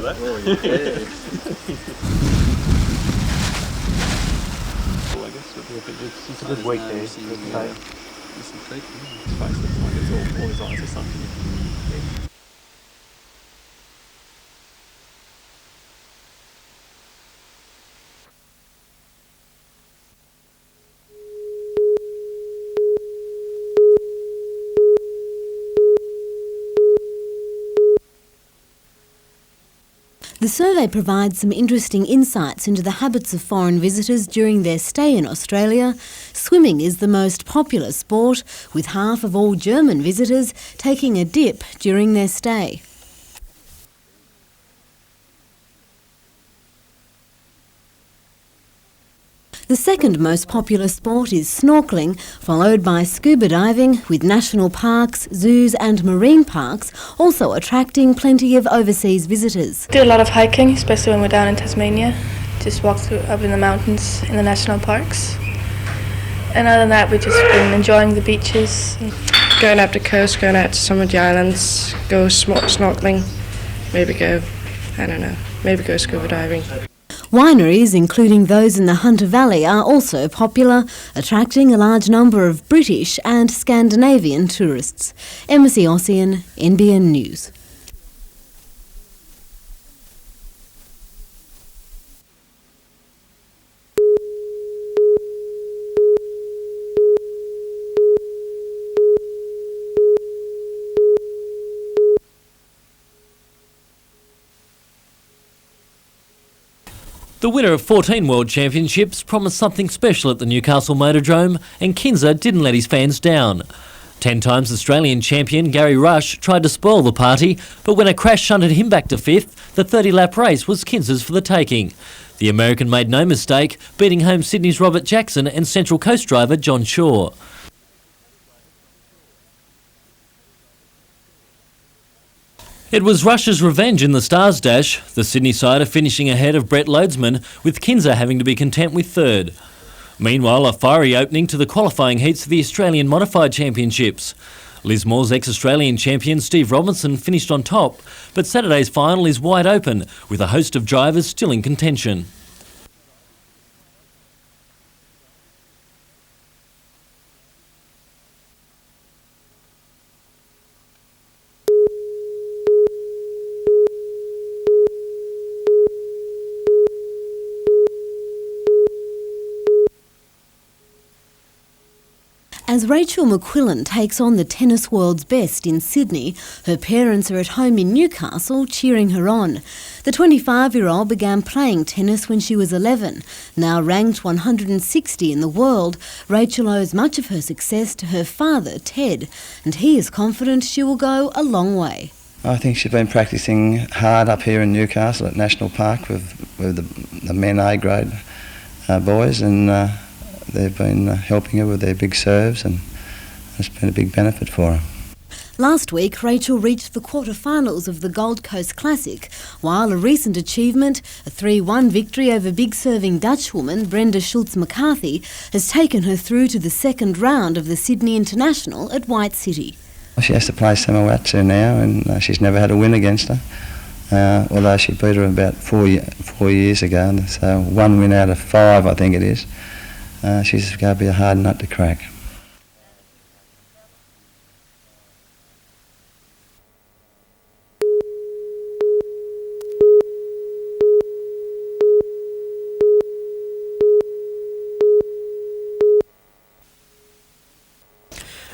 that. Oh, yeah. Well, I guess it's a good week there. It's all his eyes are sunk in. The survey provides some interesting insights into the habits of foreign visitors during their stay in Australia. Swimming is the most popular sport, with half of all German visitors taking a dip during their stay. The second most popular sport is snorkelling, followed by scuba diving, with national parks, zoos and marine parks also attracting plenty of overseas visitors. Do a lot of hiking, especially when we're down in Tasmania. Just walk up in the mountains in the national parks. And other than that, we've just been enjoying the beaches. Going up the coast, going out to some of the islands, go snorkelling, maybe go scuba diving. Wineries, including those in the Hunter Valley, are also popular, attracting a large number of British and Scandinavian tourists. Emma Ossian, NBN News. The winner of 14 World Championships promised something special at the Newcastle Motordrome, and Kinser didn't let his fans down. 10 times Australian champion Gary Rush tried to spoil the party, but when a crash shunted him back to 5th, the 30-lap race was Kinser's for the taking. The American made no mistake, beating home Sydney's Robert Jackson and Central Coast driver John Shaw. It was Rush's revenge in the Stars Dash, the Sydney sider finishing ahead of Brett Loadsman, with Kinser having to be content with 3rd. Meanwhile, a fiery opening to the qualifying heats of the Australian Modified Championships. Lismore's ex-Australian champion Steve Robinson finished on top, but Saturday's final is wide open, with a host of drivers still in contention. As Rachel McQuillan takes on the tennis world's best in Sydney, her parents are at home in Newcastle cheering her on. The 25-year-old began playing tennis when she was 11. Now ranked 160 in the world, Rachel owes much of her success to her father, Ted, and he is confident she will go a long way. I think she's been practising hard up here in Newcastle at National Park with the men A-grade boys, and they've been helping her with their big serves, and it's been a big benefit for her. Last week, Rachel reached the quarter-finals of the Gold Coast Classic, while a recent achievement, a 3-1 victory over big-serving Dutchwoman Brenda Schultz-McCarthy, has taken her through to the second round of the Sydney International at White City. She has to play Samawatsu now, and she's never had a win against her, although she beat her about 4 years ago, so 1 win out of 5, I think it is. She's going to be a hard nut to crack.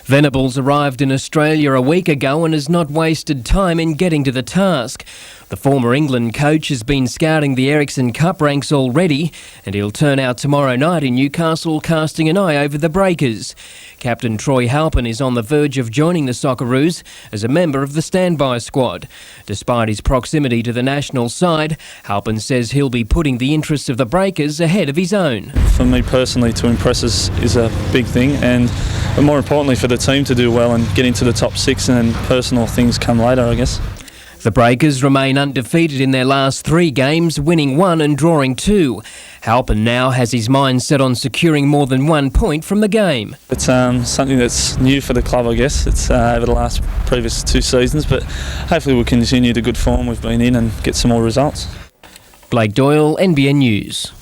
Venables arrived in Australia a week ago and has not wasted time in getting to the task. The former England coach has been scouting the Ericsson Cup ranks already, and he'll turn out tomorrow night in Newcastle casting an eye over the Breakers. Captain Troy Halpin is on the verge of joining the Socceroos as a member of the standby squad. Despite his proximity to the national side, Halpin says he'll be putting the interests of the Breakers ahead of his own. For me personally, to impress us is a big thing, but more importantly for the team to do well and get into the top 6, and then personal things come later, I guess. The Breakers remain undefeated in their last 3 games, winning 1 and drawing 2. Halpin now has his mind set on securing more than 1 point from the game. It's something that's new for the club, I guess. It's over the previous 2 seasons, but hopefully we'll continue the good form we've been in and get some more results. Blake Doyle, NBN News.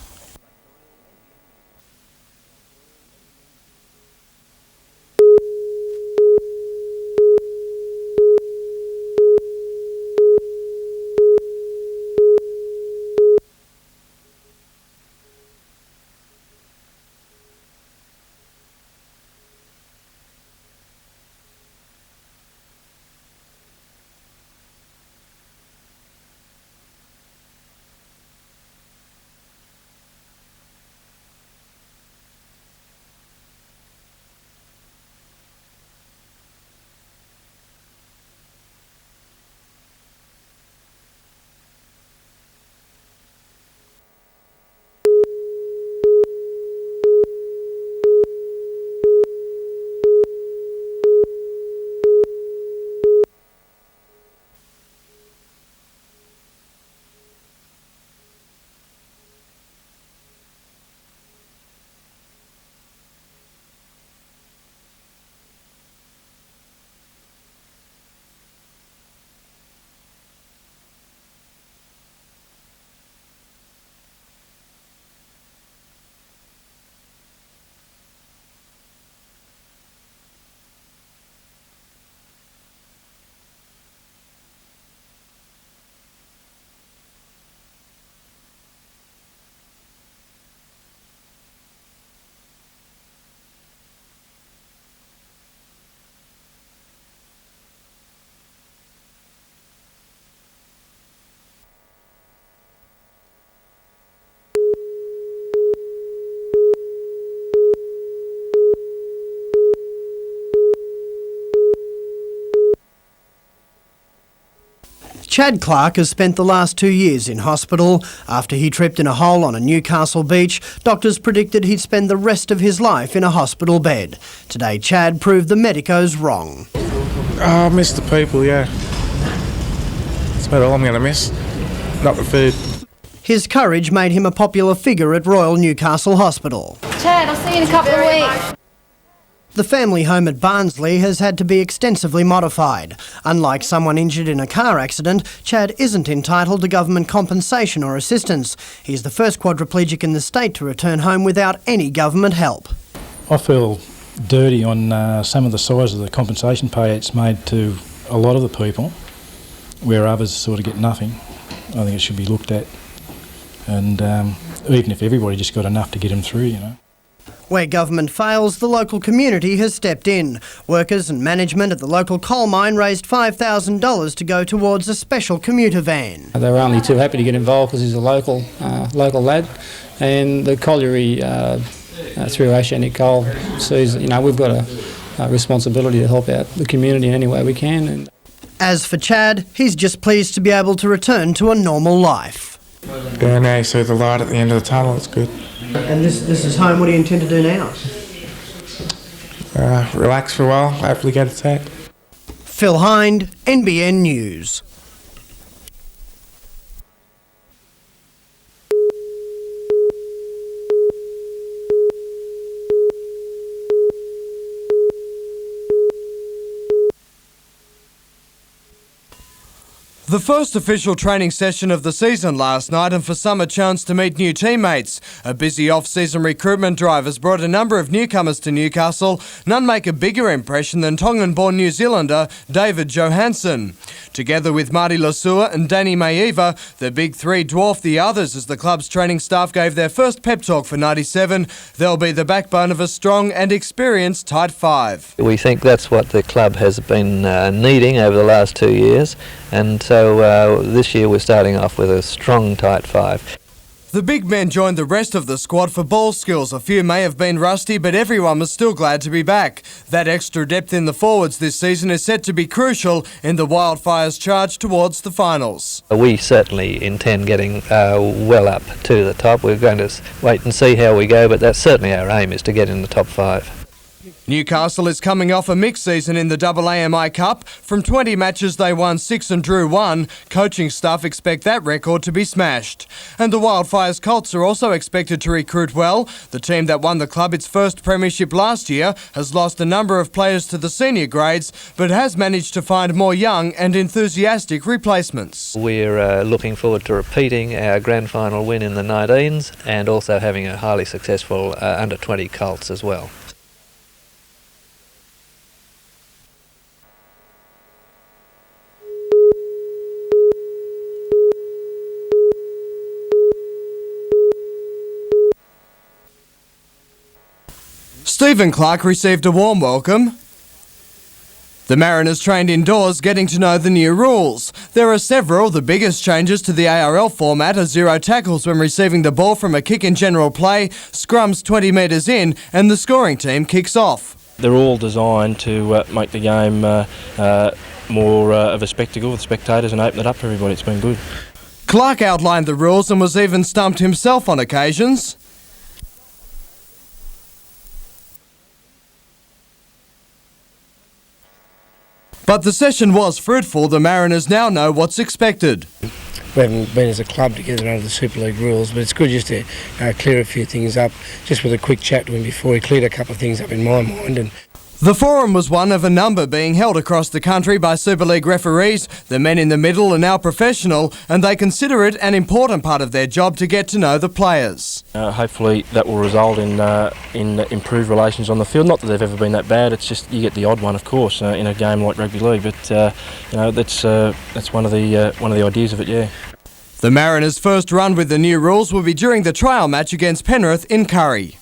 Chad Clark has spent the last 2 years in hospital. After he tripped in a hole on a Newcastle beach, doctors predicted he'd spend the rest of his life in a hospital bed. Today, Chad proved the medicos wrong. I miss the people, yeah. That's about all I'm going to miss. Not the food. His courage made him a popular figure at Royal Newcastle Hospital. Chad, I'll see you in a couple of weeks. The family home at Barnsley has had to be extensively modified. Unlike someone injured in a car accident, Chad isn't entitled to government compensation or assistance. He's the first quadriplegic in the state to return home without any government help. I feel dirty on some of the size of the compensation payouts made to a lot of the people, where others sort of get nothing. I think it should be looked at, and even if everybody just got enough to get them through, you know. Where government fails, the local community has stepped in. Workers and management at the local coal mine raised $5,000 to go towards a special commuter van. They were only too happy to get involved because he's a local lad, and the colliery through Oceanic Coal sees, you know, we've got a responsibility to help out the community in any way we can. And as for Chad, he's just pleased to be able to return to a normal life. Yeah, now you see the light at the end of the tunnel, it's good. And this is home. What do you intend to do now? Relax for a while, hopefully get attacked. Phil Hind, NBN News. The first official training session of the season last night, and for some a chance to meet new teammates. A busy off-season recruitment drive has brought a number of newcomers to Newcastle. None make a bigger impression than Tongan-born New Zealander David Johansson. Together with Marty Lasua and Danny Maieva, the big three dwarfed the others as the club's training staff gave their first pep talk for 97. They'll be the backbone of a strong and experienced tight five. We think that's what the club has been needing over the last 2 years, and so this year we're starting off with a strong tight five. The big men joined the rest of the squad for ball skills. A few may have been rusty, but everyone was still glad to be back. That extra depth in the forwards this season is set to be crucial in the Wildfires' charge towards the finals. We certainly intend getting well up to the top. We're going to wait and see how we go, but that's certainly our aim, is to get in the top five. Newcastle is coming off a mixed season in the AAMI Cup. From 20 matches they won 6 and drew 1. Coaching staff expect that record to be smashed. And the Wildfires Colts are also expected to recruit well. The team that won the club its first premiership last year has lost a number of players to the senior grades, but has managed to find more young and enthusiastic replacements. We're looking forward to repeating our grand final win in the 19s and also having a highly successful under-20 Colts as well. Stephen Clark received a warm welcome. The Mariners trained indoors, getting to know the new rules. There are several. The biggest changes to the ARL format are 0 tackles when receiving the ball from a kick in general play, scrums 20 metres in, and the scoring team kicks off. They're all designed to make the game more of a spectacle with spectators and open it up for everybody. It's been good. Clark outlined the rules and was even stumped himself on occasions. But the session was fruitful. The Mariners now know what's expected. We haven't been as a club together under the Super League rules, but it's good just to clear a few things up. Just with a quick chat to him before, he cleared a couple of things up in my mind. And the forum was one of a number being held across the country by Super League referees. The men in the middle are now professional, and they consider it an important part of their job to get to know the players. Hopefully that will result in improved relations on the field. Not that they've ever been that bad. It's just you get the odd one, of course, in a game like rugby league. But that's one of the ideas of it. Yeah. The Mariners' first run with the new rules will be during the trial match against Penrith in Curry.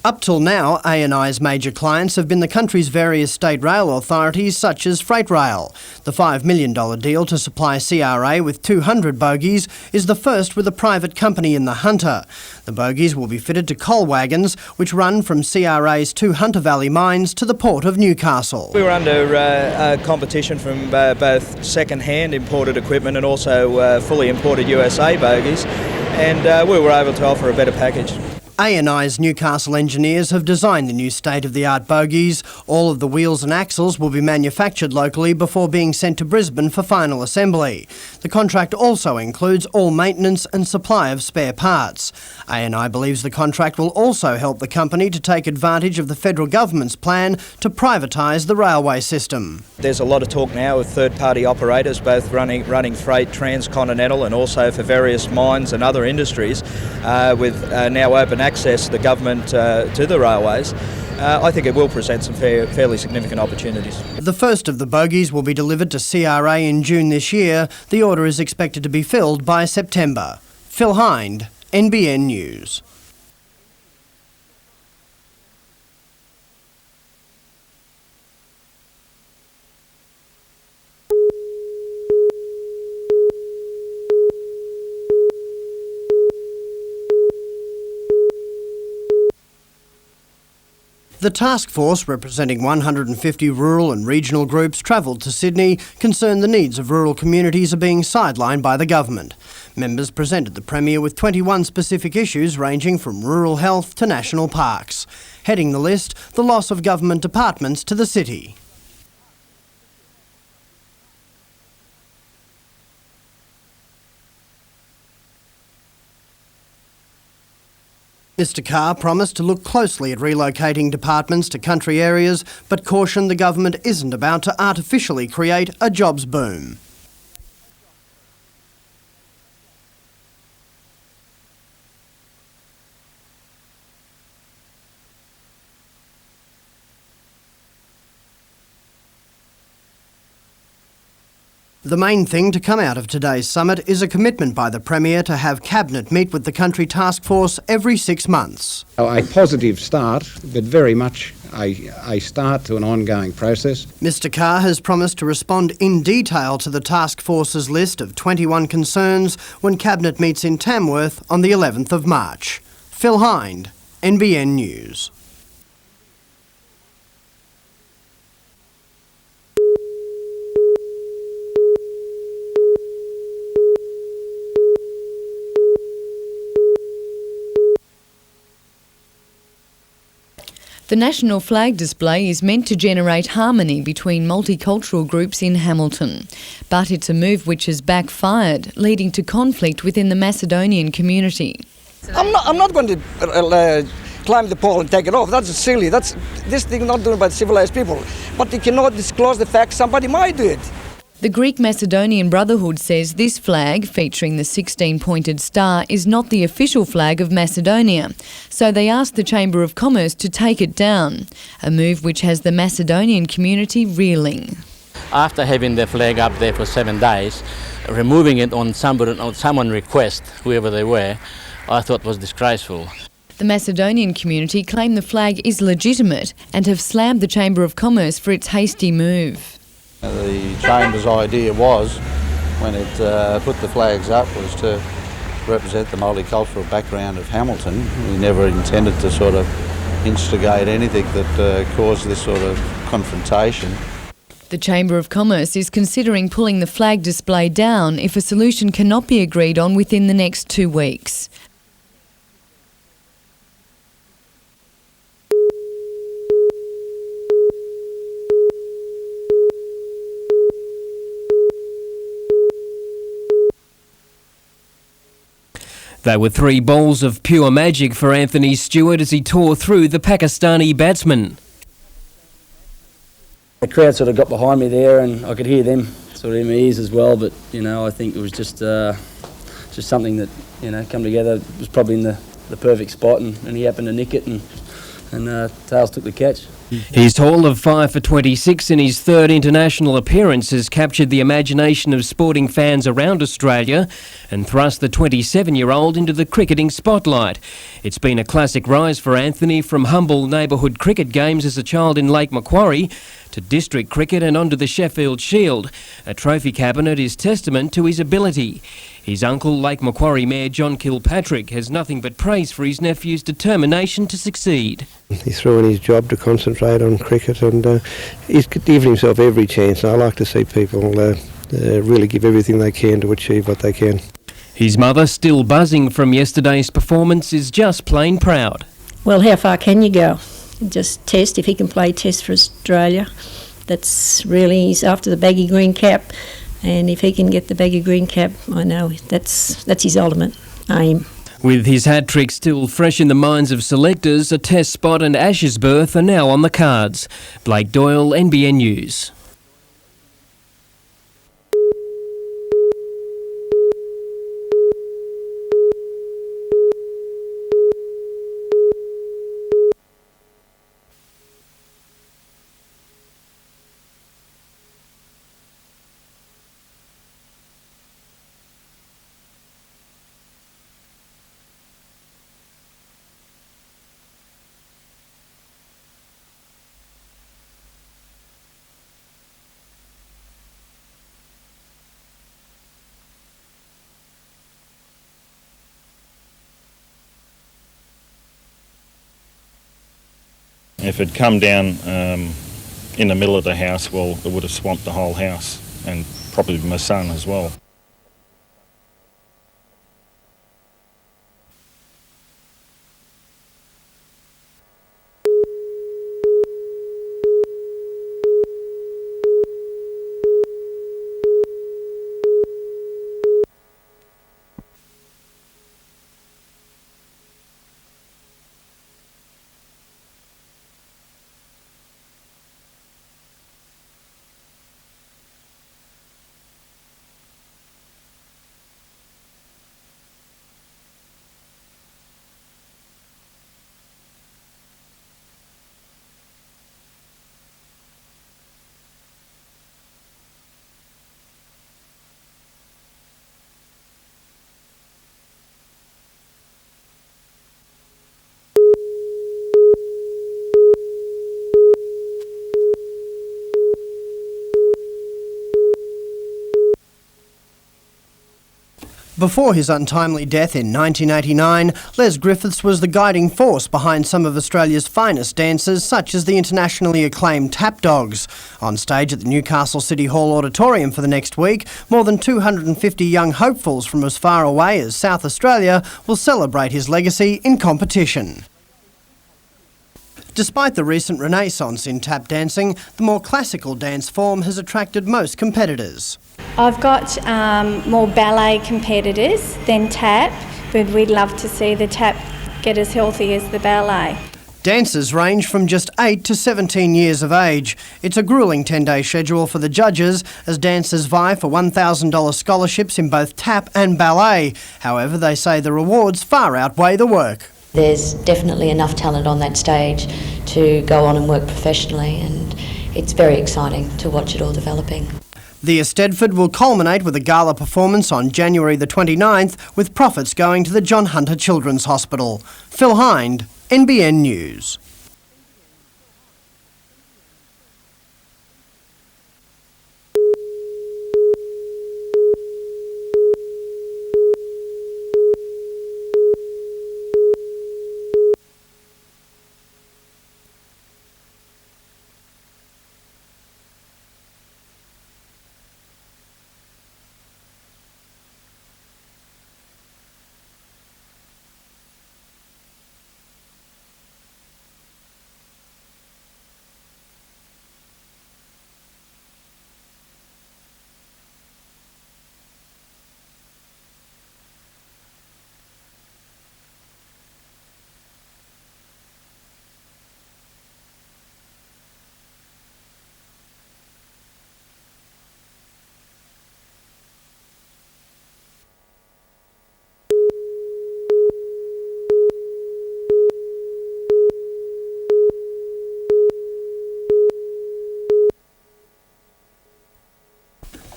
Up till now, ANI's major clients have been the country's various state rail authorities such as Freight Rail. The $5 million deal to supply CRA with 200 bogies is the first with a private company in the Hunter. The bogies will be fitted to coal wagons which run from CRA's 2 Hunter Valley mines to the port of Newcastle. We were under competition from both second-hand imported equipment and also fully imported USA bogies, and we were able to offer a better package. ANI's Newcastle engineers have designed the new state-of-the-art bogies. All of the wheels and axles will be manufactured locally before being sent to Brisbane for final assembly. The contract also includes all maintenance and supply of spare parts. ANI believes the contract will also help the company to take advantage of the federal government's plan to privatise the railway system. There's a lot of talk now of third-party operators, both running freight transcontinental and also for various mines and other industries, with now open access to the government to the railways. I think it will present some fairly significant opportunities. The first of the bogies will be delivered to CRA in June this year. The order is expected to be filled by September. Phil Hind, NBN News. The task force, representing 150 rural and regional groups, travelled to Sydney, concerned the needs of rural communities are being sidelined by the government. Members presented the Premier with 21 specific issues ranging from rural health to national parks. Heading the list, the loss of government departments to the city. Mr Carr promised to look closely at relocating departments to country areas, but cautioned the government isn't about to artificially create a jobs boom. The main thing to come out of today's summit is a commitment by the Premier to have Cabinet meet with the country task force every 6 months. A positive start, but very much a start to an ongoing process. Mr Carr has promised to respond in detail to the task force's list of 21 concerns when Cabinet meets in Tamworth on the 11th of March. Phil Hind, NBN News. The national flag display is meant to generate harmony between multicultural groups in Hamilton, but it's a move which has backfired, leading to conflict within the Macedonian community. I'm not going to climb the pole and take it off. That's silly. This thing not done by civilized people. But you cannot disclose the fact somebody might do it. The Greek Macedonian Brotherhood says this flag, featuring the 16-pointed star, is not the official flag of Macedonia, so they asked the Chamber of Commerce to take it down, a move which has the Macedonian community reeling. After having the flag up there for 7 days, removing it on someone's request, whoever they were, I thought was disgraceful. The Macedonian community claim the flag is legitimate and have slammed the Chamber of Commerce for its hasty move. The Chamber's idea was, when it put the flags up, was to represent the multicultural background of Hamilton. We never intended to sort of instigate anything that caused this sort of confrontation. The Chamber of Commerce is considering pulling the flag display down if a solution cannot be agreed on within the next 2 weeks. They were 3 balls of pure magic for Anthony Stewart as he tore through the Pakistani batsman. The crowd sort of got behind me there and I could hear them sort of in my ears as well, but, I think it was just something that, come together. It was probably in the perfect spot and he happened to nick it and Tails took the catch. His haul of 5 for 26 in his 3rd international appearance has captured the imagination of sporting fans around Australia and thrust the 27-year-old into the cricketing spotlight. It's been a classic rise for Anthony from humble neighbourhood cricket games as a child in Lake Macquarie to district cricket and onto the Sheffield Shield. A trophy cabinet is testament to his ability. His uncle, Lake Macquarie Mayor John Kilpatrick, has nothing but praise for his nephew's determination to succeed. He threw in his job to concentrate on cricket and he's given himself every chance. I like to see people really give everything they can to achieve what they can. His mother, still buzzing from yesterday's performance, is just plain proud. Well, how far can you go? Just test, if he can play test for Australia. That's really, he's after the baggy green cap, and if he can get the baggy green cap, I know that's his ultimate aim. With his hat-trick still fresh in the minds of selectors, a test spot and Ashes berth are now on the cards. Blake Doyle, NBN News. If it had come down in the middle of the house, well, it would have swamped the whole house and probably my son as well. Before his untimely death in 1989, Les Griffiths was the guiding force behind some of Australia's finest dancers, such as the internationally acclaimed Tap Dogs. On stage at the Newcastle City Hall Auditorium for the next week, more than 250 young hopefuls from as far away as South Australia will celebrate his legacy in competition. Despite the recent renaissance in tap dancing, the more classical dance form has attracted most competitors. I've got more ballet competitors than tap, but we'd love to see the tap get as healthy as the ballet. Dancers range from just 8 to 17 years of age. It's a gruelling 10-day schedule for the judges as dancers vie for $1,000 scholarships in both tap and ballet. However, they say the rewards far outweigh the work. There's definitely enough talent on that stage to go on and work professionally, and it's very exciting to watch it all developing. The Eisteddfod will culminate with a gala performance on January the 29th, with profits going to the John Hunter Children's Hospital. Phil Hind, NBN News.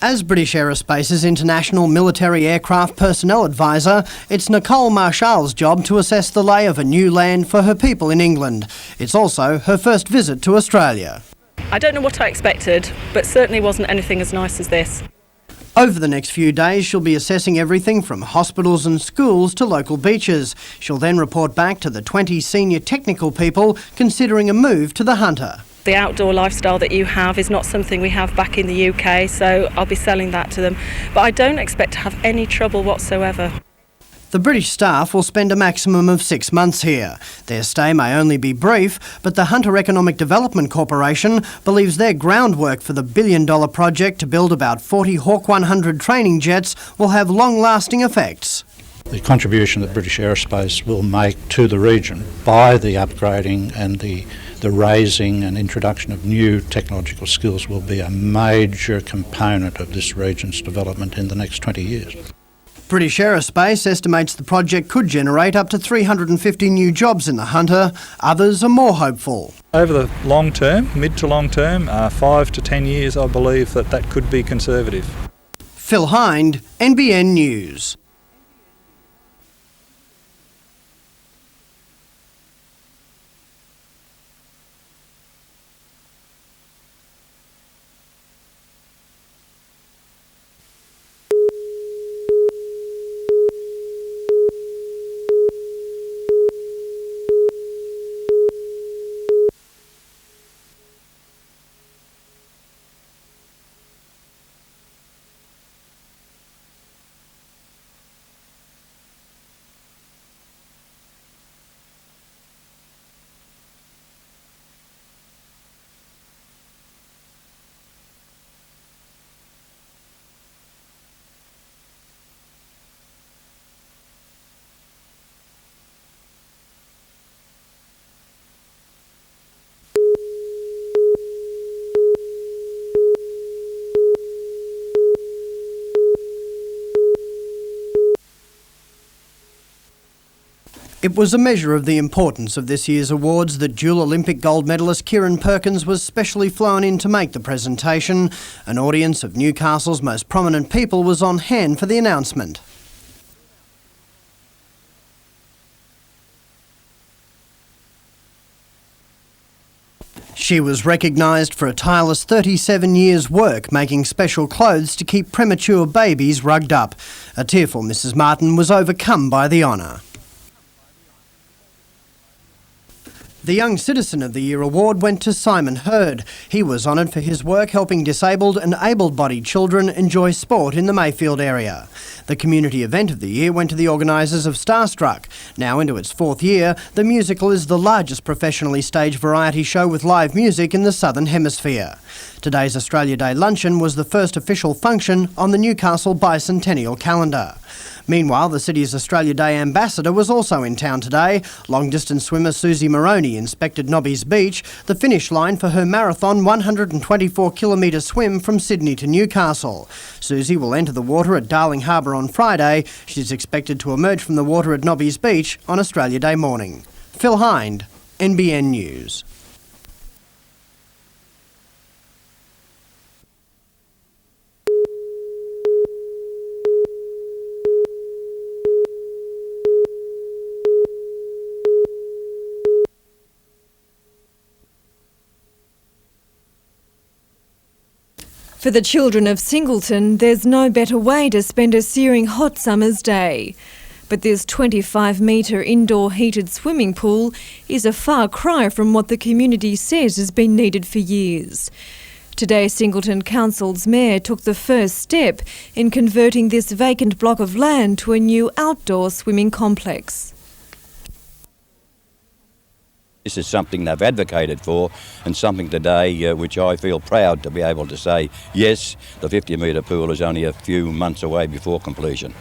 As British Aerospace's International Military Aircraft Personnel Advisor, it's Nicole Marshall's job to assess the lay of a new land for her people in England. It's also her first visit to Australia. I don't know what I expected, but certainly wasn't anything as nice as this. Over the next few days, she'll be assessing everything from hospitals and schools to local beaches. She'll then report back to the 20 senior technical people considering a move to the Hunter. The outdoor lifestyle that you have is not something we have back in the UK, so I'll be selling that to them. But I don't expect to have any trouble whatsoever. The British staff will spend a maximum of 6 months here. Their stay may only be brief, but the Hunter Economic Development Corporation believes their groundwork for the billion-dollar project to build about 40 Hawk 100 training jets will have long-lasting effects. The contribution that British Aerospace will make to the region by the upgrading and the raising and introduction of new technological skills will be a major component of this region's development in the next 20 years. British Aerospace estimates the project could generate up to 350 new jobs in the Hunter. Others are more hopeful. Over the long term, mid to long term, 5 to 10 years, I believe that could be conservative. Phil Hind, NBN News. It was a measure of the importance of this year's awards that dual Olympic gold medalist Kieran Perkins was specially flown in to make the presentation. An audience of Newcastle's most prominent people was on hand for the announcement. She was recognised for a tireless 37 years' work making special clothes to keep premature babies rugged up. A tearful Mrs Martin was overcome by the honour. The Young Citizen of the Year award went to Simon Hurd. He was honoured for his work helping disabled and able-bodied children enjoy sport in the Mayfield area. The community event of the year went to the organisers of Starstruck. Now into its 4th year, the musical is the largest professionally staged variety show with live music in the Southern Hemisphere. Today's Australia Day luncheon was the first official function on the Newcastle bicentennial calendar. Meanwhile, the city's Australia Day ambassador was also in town today. Long-distance swimmer Susie Moroney inspected Nobby's Beach, the finish line for her marathon 124-kilometre swim from Sydney to Newcastle. Susie will enter the water at Darling Harbour on Friday. She's expected to emerge from the water at Nobby's Beach on Australia Day morning. Phil Hind, NBN News. For the children of Singleton, there's no better way to spend a searing hot summer's day. But this 25-metre indoor heated swimming pool is a far cry from what the community says has been needed for years. Today, Singleton Council's mayor took the first step in converting this vacant block of land to a new outdoor swimming complex. This is something they've advocated for, and something today which I feel proud to be able to say, yes, the 50-metre pool is only a few months away before completion.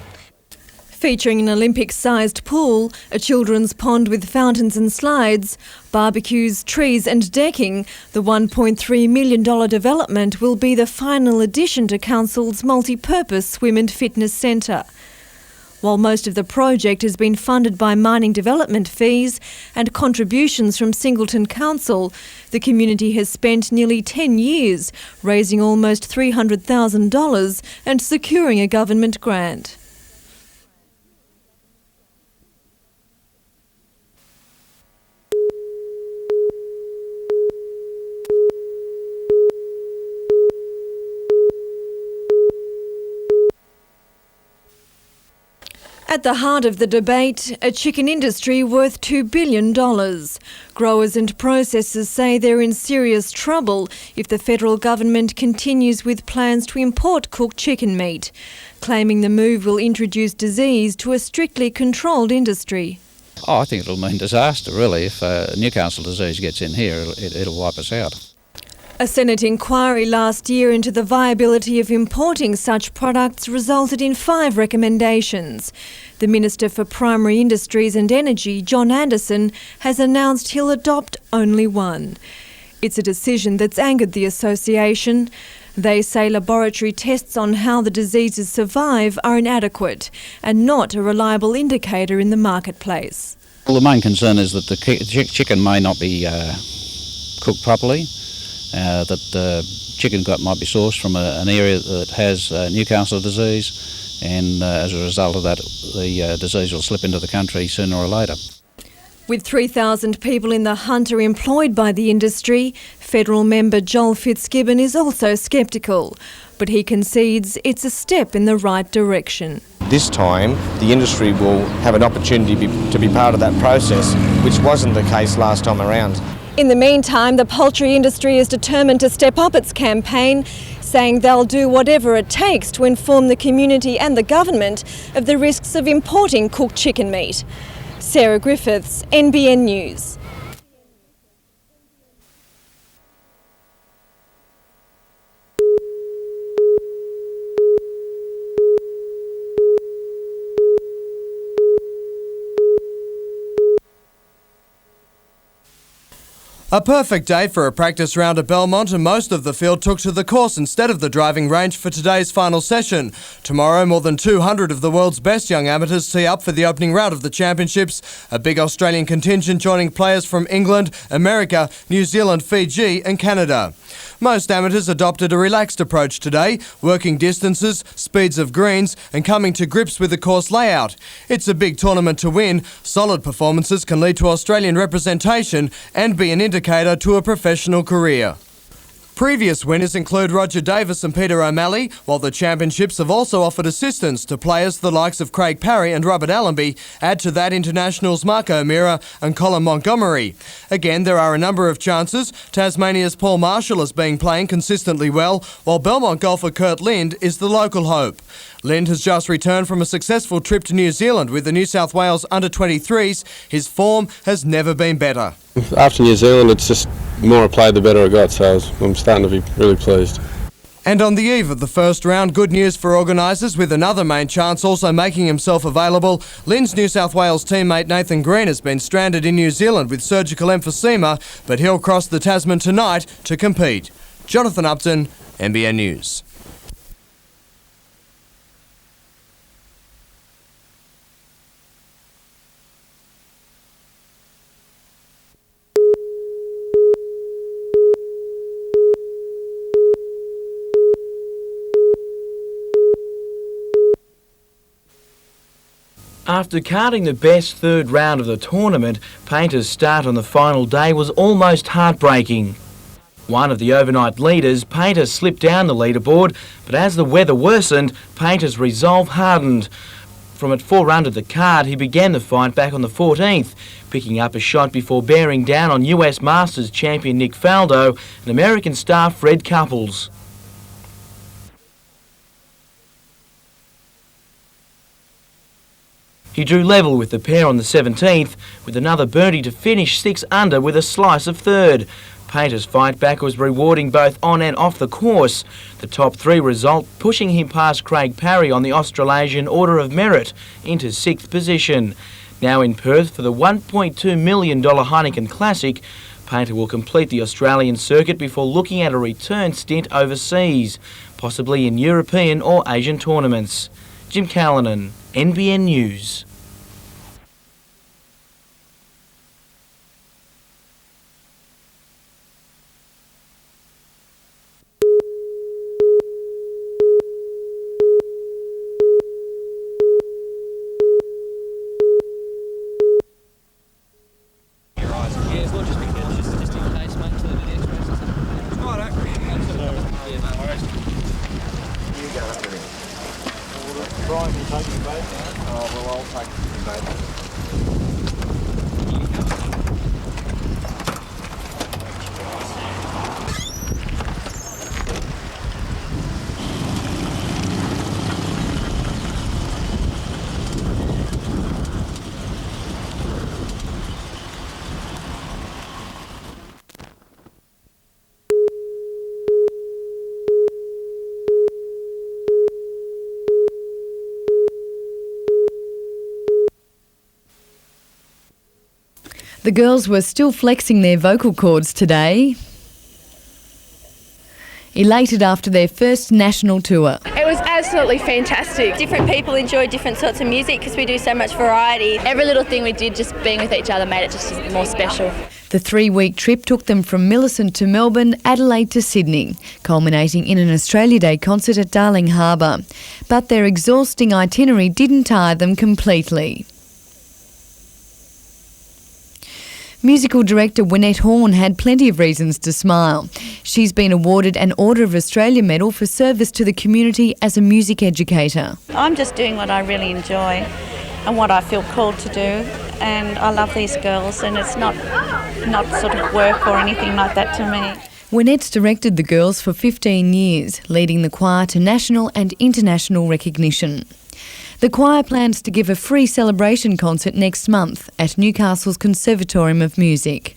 Featuring an Olympic-sized pool, a children's pond with fountains and slides, barbecues, trees and decking, the $1.3 million development will be the final addition to Council's multi-purpose swim and fitness centre. While most of the project has been funded by mining development fees and contributions from Singleton Council, the community has spent nearly 10 years raising almost $300,000 and securing a government grant. At the heart of the debate, a chicken industry worth $2 billion. Growers and processors say they're in serious trouble if the federal government continues with plans to import cooked chicken meat, claiming the move will introduce disease to a strictly controlled industry. I think it'll mean disaster, really. If Newcastle disease gets in here, it'll wipe us out. A Senate inquiry last year into the viability of importing such products resulted in 5 recommendations. The Minister for Primary Industries and Energy, John Anderson, has announced he'll adopt only one. It's a decision that's angered the association. They say laboratory tests on how the diseases survive are inadequate and not a reliable indicator in the marketplace. Well, the main concern is that the chicken may not be cooked properly. That the chicken might be sourced from an area that has Newcastle disease, and as a result of that, the disease will slip into the country sooner or later. With 3,000 people in the hunter employed by the industry, federal member Joel Fitzgibbon is also sceptical, but he concedes it's a step in the right direction. This time, the industry will have an opportunity to be part of that process, which wasn't the case last time around. In the meantime, the poultry industry is determined to step up its campaign, saying they'll do whatever it takes to inform the community and the government of the risks of importing cooked chicken meat. Sarah Griffiths, NBN News. A perfect day for a practice round at Belmont, and most of the field took to the course instead of the driving range for today's final session. Tomorrow, more than 200 of the world's best young amateurs tee up for the opening round of the championships, a big Australian contingent joining players from England, America, New Zealand, Fiji and Canada. Most amateurs adopted a relaxed approach today, working distances, speeds of greens and coming to grips with the course layout. It's a big tournament to win. Solid performances can lead to Australian representation and be an indicator indicator to a professional career. Previous winners include Roger Davis and Peter O'Malley, while the championships have also offered assistance to players the likes of Craig Parry and Robert Allenby. Add to that internationals Mark O'Meara and Colin Montgomery. Again, there are a number of chances. Tasmania's Paul Marshall has been playing consistently well, while Belmont golfer Kurt Lind is the local hope. Lind has just returned from a successful trip to New Zealand with the New South Wales under-23s. His form has never been better. After New Zealand, it's just the more I played, the better I got, so I'm starting to be really pleased. And on the eve of the first round, good news for organisers, with another main chance also making himself available. Lind's New South Wales teammate Nathan Green has been stranded in New Zealand with surgical emphysema, but he'll cross the Tasman tonight to compete. Jonathan Upton, NBN News. After karting the best third round of the tournament, Painter's start on the final day was almost heartbreaking. One of the overnight leaders, Painter slipped down the leaderboard, but as the weather worsened, Painter's resolve hardened. From at 4 under the card, he began the fight back on the 14th, picking up a shot before bearing down on US Masters champion Nick Faldo and American star Fred Couples. He drew level with the pair on the 17th, with another birdie to finish 6 under with a slice of third. Painter's fight back was rewarding both on and off the course. The top 3 result pushing him past Craig Parry on the Australasian Order of Merit into 6th position. Now in Perth for the $1.2 million Heineken Classic, Painter will complete the Australian circuit before looking at a return stint overseas, possibly in European or Asian tournaments. Jim Callanan, NBN News. Brian will take you both. Oh, well, I'll take you both. The girls were still flexing their vocal cords today, elated after their first national tour. It was absolutely fantastic. Different people enjoy different sorts of music because we do so much variety. Every little thing we did, just being with each other, made it just more special. The 3-week trip took them from Millicent to Melbourne, Adelaide to Sydney, culminating in an Australia Day concert at Darling Harbour. But their exhausting itinerary didn't tire them completely. Musical director Wynette Horn had plenty of reasons to smile. She's been awarded an Order of Australia medal for service to the community as a music educator. I'm just doing what I really enjoy and what I feel called to do, and I love these girls, and it's not sort of work or anything like that to me. Wynette's directed the girls for 15 years, leading the choir to national and international recognition. The choir plans to give a free celebration concert next month at Newcastle's Conservatorium of Music.